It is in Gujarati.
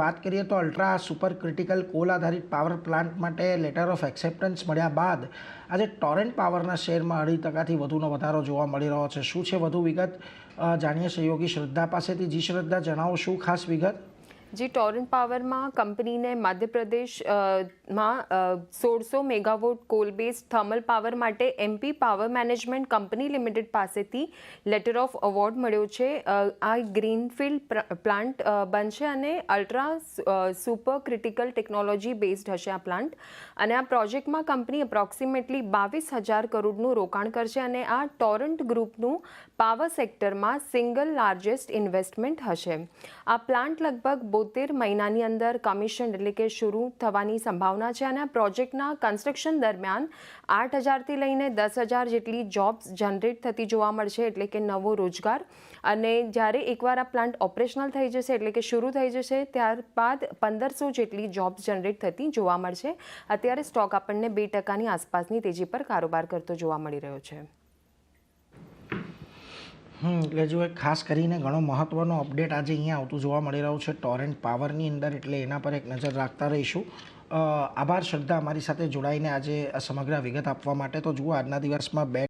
વાત કરીએ તો અલ્ટ્રા સુપર ક્રિટિકલ કોલ આધારિત પાવર પ્લાન્ટ માટે લેટર ઓફ એક્સેપ્ટન્સ મળ્યા બાદ આજે ટોરેન્ટ પાવરના શેરમાં 2.5%થી વધુનો વધારો જોવા મળી રહ્યો છે. શું છે વધુ વિગત જાણીએ સહયોગી શ્રદ્ધા પાસેથી. જી શ્રદ્ધા, જણાવો શું ખાસ વિગત? જે ટોરેન્ટ પાવરમાં કંપનીને મધ્યપ્રદેશમાં 1600 megawatt coal base thermal power માટે MP power management company limited પાસેથી લેટર ઓફ અવોર્ડ મળ્યો છે. આ ગ્રીનફિલ્ડ પ્લાન્ટ બનશે અને ultra super critical technology based હશે આ પ્લાન્ટ. અને આ પ્રોજેક્ટમાં કંપની એપ્રોક્સિમેટલી 22,000 કરોડનું રોકાણ કરશે અને આ ટોરન્ટ ગ્રુપનું પાવર સેક્ટરમાં સિંગલ લાર્જેસ્ટ ઇન્વેસ્ટમેન્ટ હશે. આ પ્લાન્ટ લગભગ 72 મહિનાની અંદર કમિશન એટલે કે શરૂ થવાની સંભાવના છે અને આ પ્રોજેક્ટના કન્સ્ટ્રક્શન દરમિયાન 8,000થી લઈને 10,000 જેટલી જોબ્સ જનરેટ થતી જોવા મળશે, એટલે કે નવો રોજગાર. અને જ્યારે એકવાર આ પ્લાન્ટ ઓપરેશનલ થઈ જશે એટલે કે શરૂ થઈ જશે ત્યારબાદ 1,500 જેટલી જોબ્સ જનરેટ થતી જોવા મળશે. અત્યારે સ્ટોક આપણને 2%ની આસપાસની તેજી પર કારોબાર કરતો જોવા મળી રહ્યો છે. એટલે જો એક ખાસ કરીને ઘણો મહત્ત્વનો અપડેટ આજે અહીંયા આવતું જોવા મળી રહ્યું છે ટોરેન્ટ પાવરની અંદર, એટલે એના પર એક નજર રાખતા રહીશું. આભાર શ્રદ્ધા, અમારી સાથે જોડાઈને આજે સમગ્ર વિગત આપવા માટે. તો જુઓ, આજના દિવસમાં 2